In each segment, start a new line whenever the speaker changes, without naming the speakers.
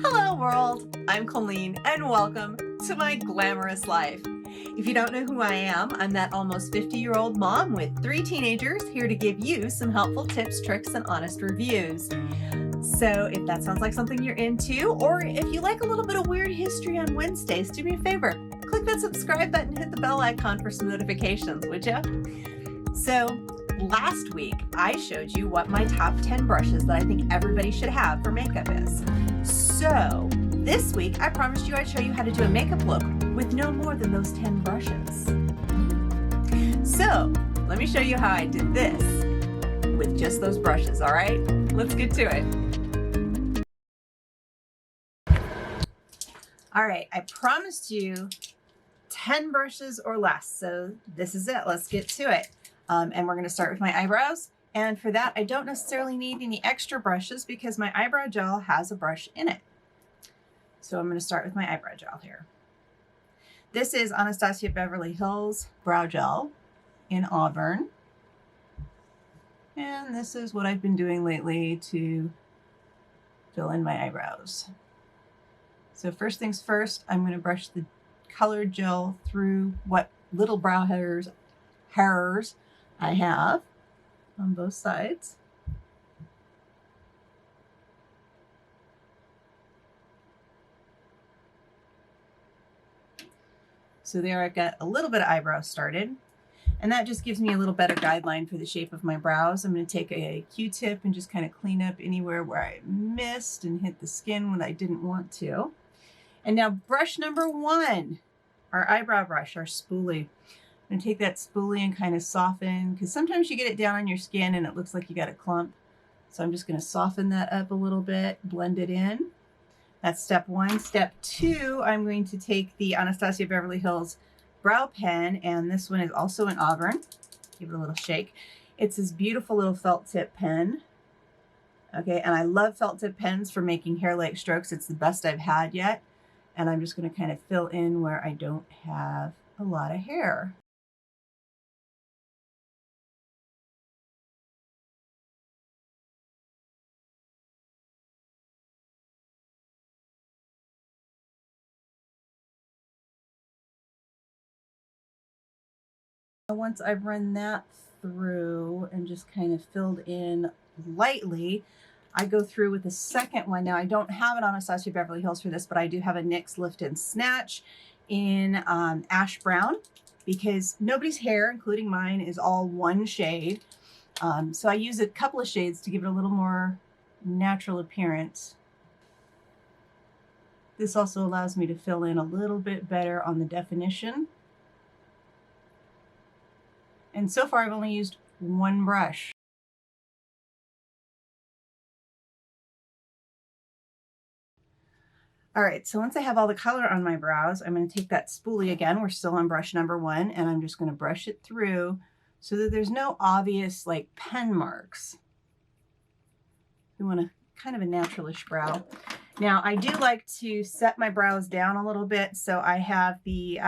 Hello world, I'm Colleen and welcome to my glamorous life. If you don't know who I am, I'm that almost 50-year-old mom with 3 teenagers here to give you some helpful tips, tricks, and honest reviews. So if that sounds like something you're into, or if you like a little bit of weird history on Wednesdays, do me a favor, click that subscribe button, hit the bell icon for some notifications, would ya? So last week, I showed you what my top 10 brushes that I think everybody should have for makeup is. So this week, I promised you I'd show you how to do a makeup look with no more than those 10 brushes. So let me show you how I did this with just those brushes, all right? Let's get to it. All right, I promised you 10 brushes or less, so this is it. Let's get to it. And we're going to start with my eyebrows. And for that, I don't necessarily need any extra brushes because my eyebrow gel has a brush in it. So I'm going to start with my eyebrow gel here. This is Anastasia Beverly Hills Brow Gel in Auburn. And this is what I've been doing lately to fill in my eyebrows. So first things first, I'm going to brush the colored gel through what little brow hairs I have on both sides. So there I've got a little bit of eyebrow started, and that just gives me a little better guideline for the shape of my brows. I'm going to take a Q-tip and just kind of clean up anywhere where I missed and hit the skin when I didn't want to. And now brush number 1, our eyebrow brush, our spoolie. I'm going to take that spoolie and kind of soften, because sometimes you get it down on your skin and it looks like you got a clump. So I'm just going to soften that up a little bit, blend it in. That's step 1. Step 2, I'm going to take the Anastasia Beverly Hills brow pen, and this one is also in Auburn. Give it a little shake. It's this beautiful little felt tip pen. Okay, and I love felt tip pens for making hair-like strokes. It's the best I've had yet. And I'm just going to kind of fill in where I don't have a lot of hair. Once I've run that through and just kind of filled in lightly, I go through with the second one. Now I don't have an Anastasia Beverly Hills for this, but I do have a NYX Lift and Snatch in ash brown, because nobody's hair, including mine, is all one shade. So I use a couple of shades to give it a little more natural appearance. This also allows me to fill in a little bit better on the definition. And so far I've only used one brush. All right, so once I have all the color on my brows, I'm going to take that spoolie again. We're still on brush number 1, and I'm just going to brush it through so that there's no obvious like pen marks. We want a kind of a naturalish brow. Now I do like to set my brows down a little bit, so I have the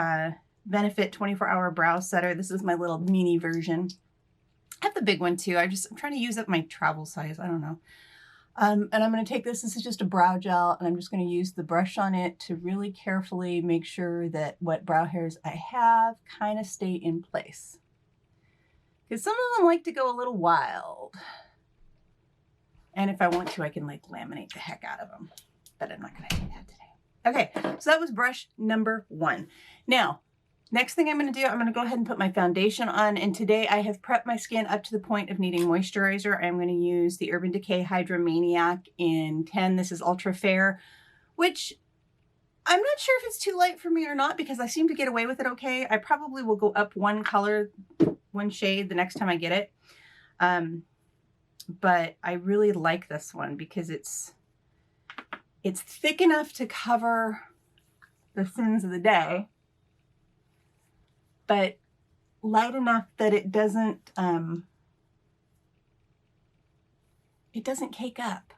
Benefit 24-hour brow setter. This is my little mini version. I have the big one too. I'm trying to use up my travel size. I don't know. And I'm going to take this. This is just a brow gel, and I'm just going to use the brush on it to really carefully make sure that what brow hairs I have kind of stay in place. Because some of them like to go a little wild. And if I want to, I can like laminate the heck out of them. But I'm not going to do that today. Okay, so that was brush number 1. Now, next thing I'm going to do, I'm going to go ahead and put my foundation on. And today I have prepped my skin up to the point of needing moisturizer. I'm going to use the Urban Decay Hydra Maniac in 10. This is Ultra Fair, which I'm not sure if it's too light for me or not, because I seem to get away with it okay. I probably will go up one color, one shade the next time I get it. But I really like this one because it's thick enough to cover the sins of the day, but light enough that it doesn't cake up.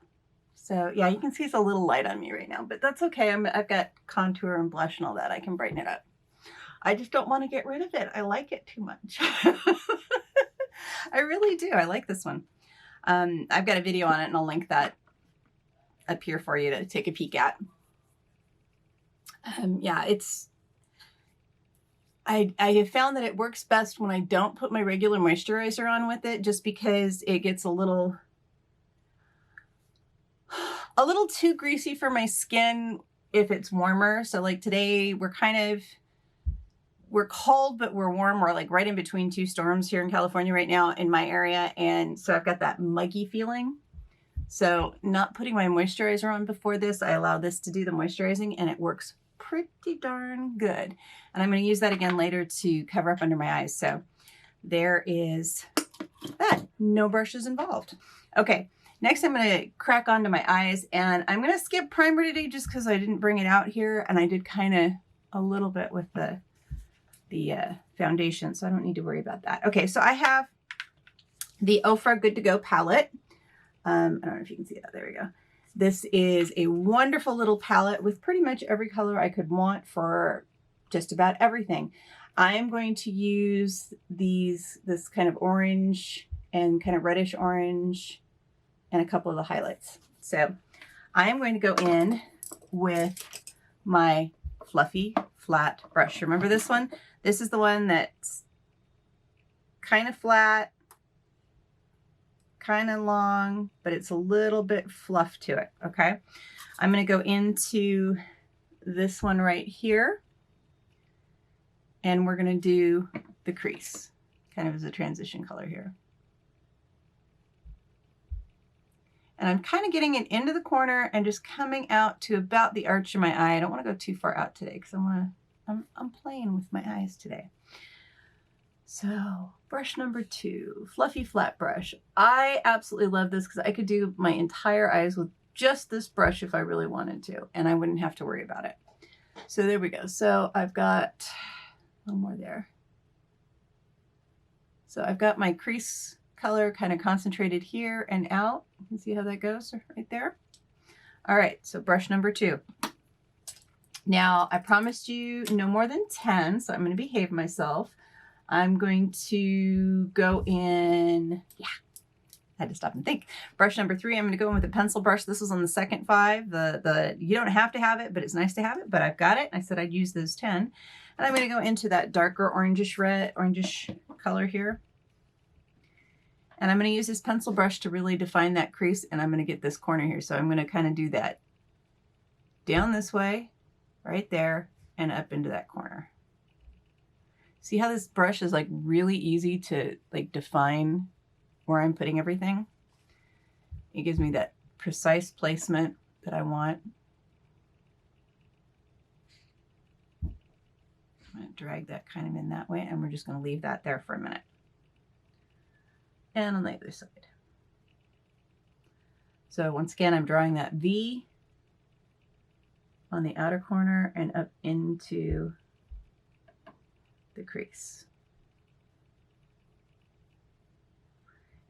So yeah, you can see it's a little light on me right now, but that's okay. I've got contour and blush and all that. I can brighten it up. I just don't want to get rid of it. I like it too much. I really do. I like this one. I've got a video on it and I'll link that up here for you to take a peek at. Yeah, I have found that it works best when I don't put my regular moisturizer on with it, just because it gets a little too greasy for my skin if it's warmer. So like today we're cold, but we're warm. We're like right in between two storms here in California right now in my area. And so I've got that muggy feeling. So not putting my moisturizer on before this, I allow this to do the moisturizing, and it works pretty darn good. And I'm going to use that again later to cover up under my eyes. So there is that. No brushes involved. Okay. Next, I'm going to crack onto my eyes, and I'm going to skip primer today just because I didn't bring it out here, and I did kind of a little bit with the foundation, so I don't need to worry about that. Okay, so I have the Ofra Good to Go palette. I don't know if you can see that. There we go. This is a wonderful little palette with pretty much every color I could want for just about everything. I'm going to use this kind of orange and kind of reddish orange and a couple of the highlights. So I'm going to go in with my fluffy flat brush. Remember this one? This is the one that's kind of flat, kind of long, but it's a little bit fluff to it, okay? I'm going to go into this one right here, and we're going to do the crease, kind of as a transition color here. And I'm kind of getting it into the corner and just coming out to about the arch of my eye. I don't want to go too far out today because I'm playing with my eyes today. So brush number 2, fluffy flat brush. I absolutely love this because I could do my entire eyes with just this brush if I really wanted to, and I wouldn't have to worry about it. So there we go. So I've got one more there. So I've got my crease color kind of concentrated here and out. You can see how that goes right there. All right, so brush number 2. Now, I promised you no more than 10, so I'm going to behave myself. I'm going to go in, I had to stop and think. Brush number 3, I'm going to go in with a pencil brush. This was on the second 5. You don't have to have it, but it's nice to have it, but I've got it. I said I'd use those 10. And I'm going to go into that darker orangish color here. And I'm going to use this pencil brush to really define that crease, and I'm going to get this corner here. So I'm going to kind of do that down this way, right there, and up into that corner. See how this brush is like really easy to like define where I'm putting everything? It gives me that precise placement that I want. I'm going to drag that kind of in that way, and we're just going to leave that there for a minute. And on the other side. So once again, I'm drawing that V on the outer corner and up into the crease.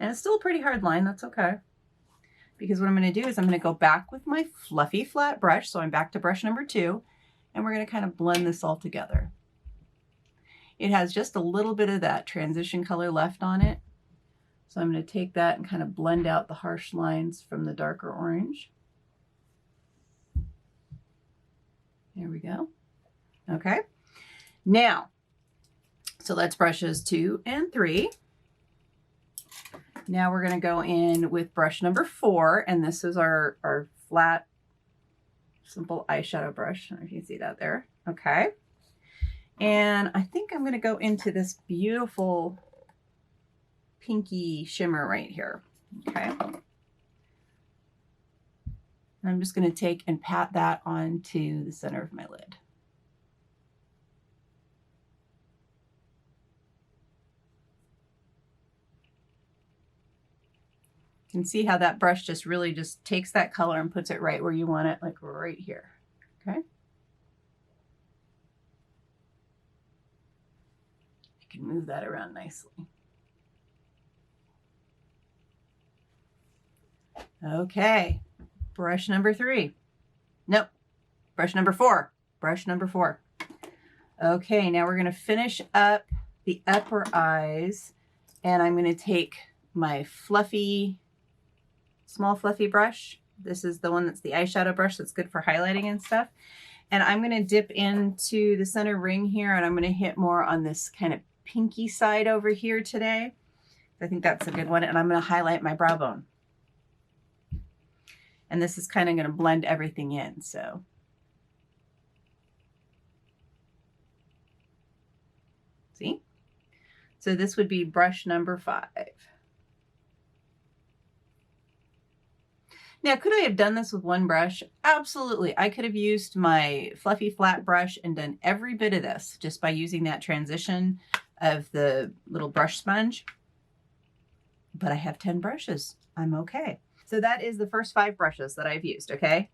And it's still a pretty hard line, that's okay. Because what I'm going to do is I'm going to go back with my fluffy flat brush, so I'm back to brush number 2, and we're going to kind of blend this all together. It has just a little bit of that transition color left on it. So I'm going to take that and kind of blend out the harsh lines from the darker orange. There we go. Okay. Now, so that's brushes 2 and 3. Now we're going to go in with brush number 4, and this is our flat, simple eyeshadow brush. I don't know if you can see that there. Okay. And I think I'm going to go into this beautiful pinky shimmer right here. Okay. And I'm just going to take and pat that onto the center of my lid. You can see how that brush just really just takes that color and puts it right where you want it, like right here. Okay. I can move that around nicely. Okay, brush number 3. Nope, brush number 4. Brush number 4. Okay, now we're going to finish up the upper eyes, and I'm going to take my fluffy, small fluffy brush, This is the one that's the eyeshadow brush that's good for highlighting and stuff. And I'm going to dip into the center ring here, and I'm going to hit more on this kind of pinky side over here today. I think that's a good one. And I'm going to highlight my brow bone. And this is kind of going to blend everything in. So see? So this would be brush number 5. Now, could I have done this with one brush? Absolutely. I could have used my fluffy flat brush and done every bit of this just by using that transition of the little brush sponge. But I have 10 brushes. I'm okay. So that is the first 5 brushes that I've used, okay?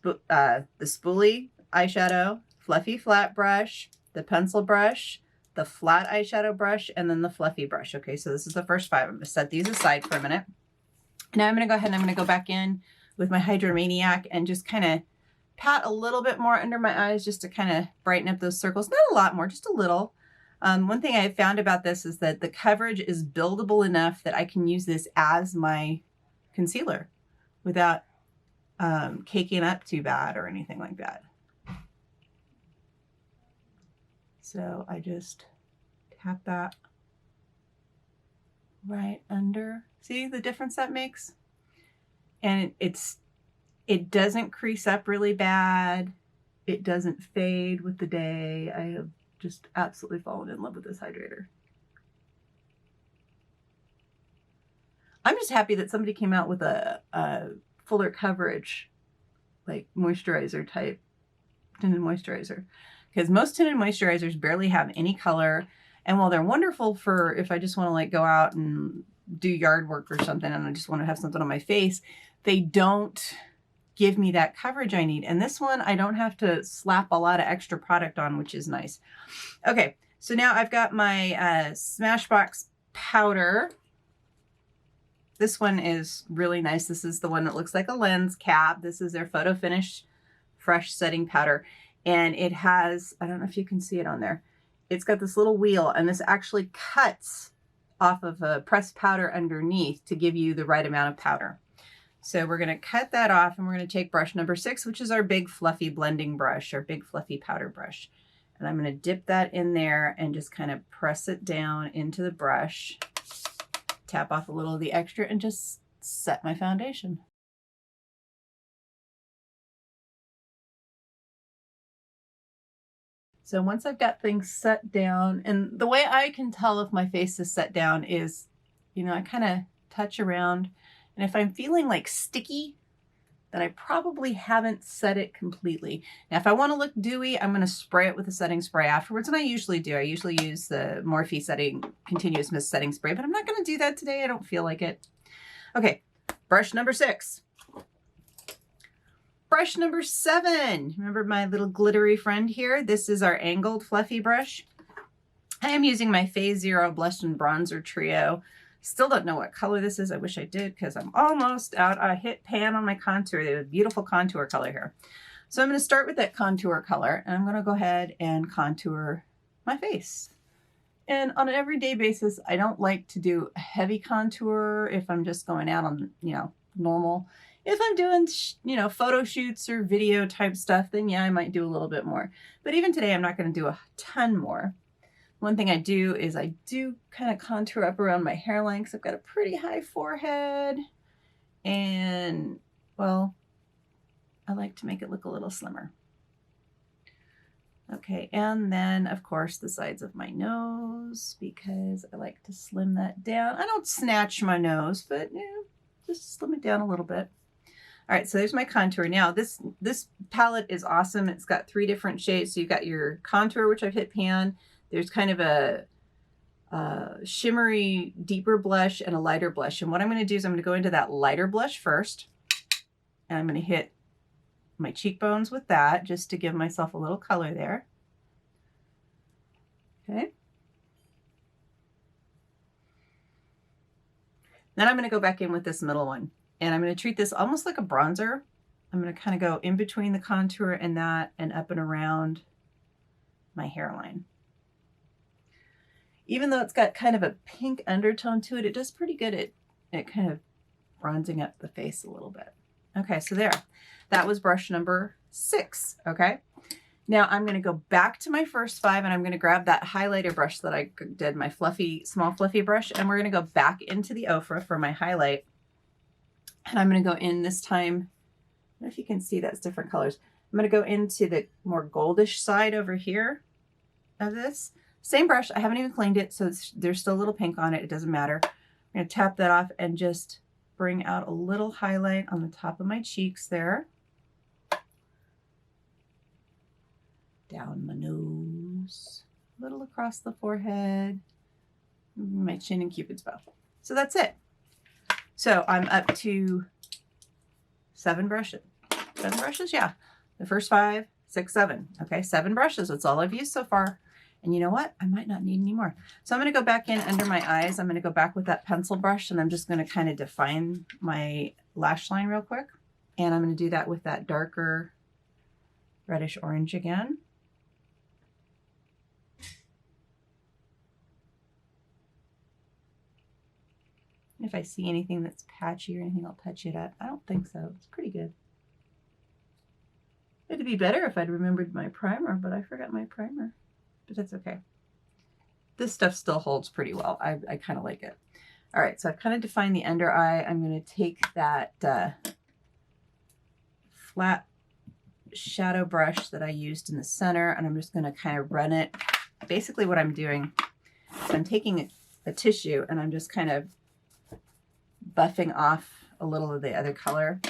The spoolie eyeshadow, fluffy flat brush, the pencil brush, the flat eyeshadow brush, and then the fluffy brush. Okay, so this is the first 5. I'm going to set these aside for a minute. Now I'm going to go ahead and I'm going to go back in with my Hydromaniac and just kind of pat a little bit more under my eyes just to kind of brighten up those circles. Not a lot more, just a little. One thing I found about this is that the coverage is buildable enough that I can use this as my concealer without caking up too bad or anything like that. So I just tap that right under. See the difference that makes? And it doesn't crease up really bad. It doesn't fade with the day. I have just absolutely fallen in love with this hydrator. I'm just happy that somebody came out with a fuller coverage, like moisturizer type tinted moisturizer, because most tinted moisturizers barely have any color. And while they're wonderful for if I just want to like go out and do yard work or something and I just want to have something on my face, they don't give me that coverage I need. And this one, I don't have to slap a lot of extra product on, which is nice. Okay, so now I've got my Smashbox powder. This one is really nice. This is the one that looks like a lens cap. This is their Photo Finish Fresh Setting Powder. And it has, I don't know if you can see it on there, it's got this little wheel, and this actually cuts off of a pressed powder underneath to give you the right amount of powder. So we're going to cut that off, and we're going to take brush number 6, which is our big fluffy blending brush, or big fluffy powder brush. And I'm going to dip that in there and just kind of press it down into the brush, tap off a little of the extra, and just set my foundation. So once I've got things set down, and the way I can tell if my face is set down is, you know, I kind of touch around, and if I'm feeling like sticky, then I probably haven't set it completely. Now, if I want to look dewy, I'm going to spray it with a setting spray afterwards, and I usually do. I usually use the Morphe Continuous Mist Setting Spray, but I'm not going to do that today. I don't feel like it. Okay, brush number 6. Brush number 7. Remember my little glittery friend here? This is our angled fluffy brush. I am using my Phase Zero Blush and Bronzer Trio. Still don't know what color this is. I wish I did because I'm almost out. I hit pan on my contour. They have a beautiful contour color here. So I'm going to start with that contour color, and I'm going to go ahead and contour my face. And on an everyday basis, I don't like to do a heavy contour if I'm just going out on, you know, normal. If I'm doing, you know, photo shoots or video type stuff, then yeah, I might do a little bit more. But even today, I'm not going to do a ton more. One thing I do is I do kind of contour up around my hairline because I've got a pretty high forehead. And, well, I like to make it look a little slimmer. Okay, and then, of course, the sides of my nose because I like to slim that down. I don't snatch my nose, but yeah, just slim it down a little bit. All right, so there's my contour. Now, this palette is awesome. It's got 3 different shades. So you've got your contour, which I've hit pan. There's kind of a shimmery, deeper blush and a lighter blush. And what I'm going to do is I'm going to go into that lighter blush first. And I'm going to hit my cheekbones with that just to give myself a little color there. Okay. Then I'm going to go back in with this middle one. And I'm going to treat this almost like a bronzer. I'm going to kind of go in between the contour and that and up and around my hairline. Even though it's got kind of a pink undertone to it, it does pretty good at kind of bronzing up the face a little bit. Okay, so there. That was brush number 6, okay? Now I'm going to go back to my first 5 and I'm going to grab that highlighter brush that I did, my small fluffy brush, and we're going to go back into the Ofra for my highlight. And I'm going to go in this time, I don't know if you can see that's different colors. I'm going to go into the more goldish side over here of this. Same brush, I haven't even cleaned it, so there's still a little pink on it, it doesn't matter. I'm going to tap that off and just bring out a little highlight on the top of my cheeks there. Down my nose, a little across the forehead, my chin and Cupid's bow. So that's it. So I'm up to 7 brushes. 7 brushes, yeah. The first 5, 6, 7. Okay, 7 brushes. That's all I've used so far. And you know what? I might not need any more. So I'm going to go back in under my eyes. I'm going to go back with that pencil brush and I'm just going to kind of define my lash line real quick. And I'm going to do that with that darker reddish orange again. If I see anything that's patchy or anything, I'll touch it up. I don't think so. It's pretty good. It'd be better if I'd remembered my primer, but I forgot my primer. But that's okay. This stuff still holds pretty well. I kind of like it. All right, so I've kind of defined the under eye. I'm going to take that flat shadow brush that I used in the center, and I'm just going to kind of run it. Basically what I'm doing is I'm taking a tissue and I'm just kind of buffing off a little of the other color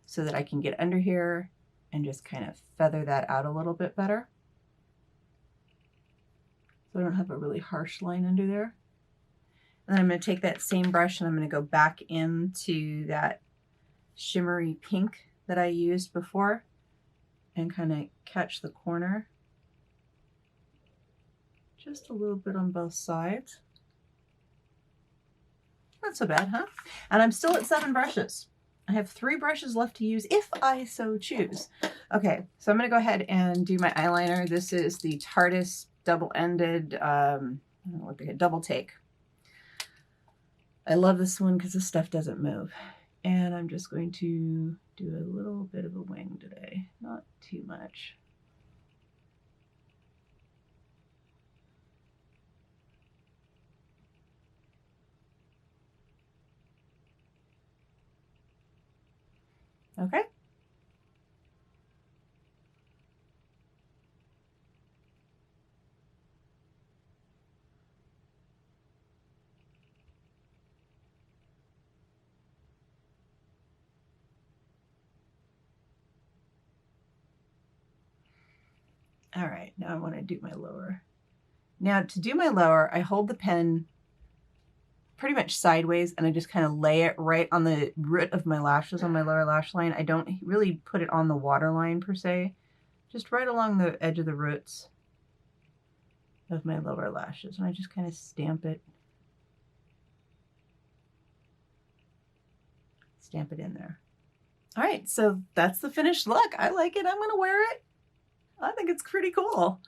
so that I can get under here and just kind of feather that out a little bit better. So I don't have a really harsh line under there. And then I'm going to take that same brush and I'm going to go back into that shimmery pink that I used before and kind of catch the corner. Just a little bit on both sides. Not so bad, huh? And I'm still at 7 brushes. I have 3 brushes left to use if I so choose. Okay, so I'm going to go ahead and do my eyeliner. This is the Tarte double-ended, I don't know what they get, double take. I love this one because this stuff doesn't move. And I'm just going to do a little bit of a wing today, not too much. Okay. All right, now I want to do my lower. Now to do my lower, I hold the pen pretty much sideways and I just kind of lay it right on the root of my lashes on my lower lash line. I don't really put it on the waterline per se, just right along the edge of the roots of my lower lashes. And I just kind of stamp it in there. All right, so that's the finished look. I like it. I'm going to wear it. I think it's pretty cool.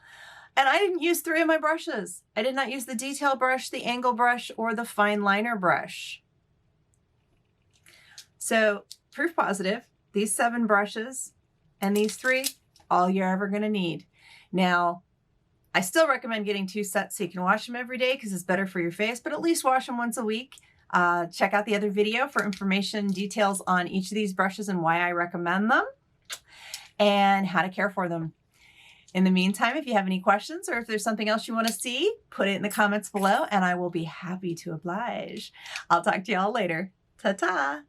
And I didn't use 3 of my brushes. I did not use the detail brush, the angle brush, or the fine liner brush. So proof positive, these 7 brushes and these 3, all you're ever going to need. Now, I still recommend getting 2 sets so you can wash them every day because it's better for your face, but at least wash them once a week. Check out the other video for information, details on each of these brushes and why I recommend them and how to care for them. In the meantime, if you have any questions or if there's something else you want to see, put it in the comments below and I will be happy to oblige. I'll talk to y'all later. Ta-ta!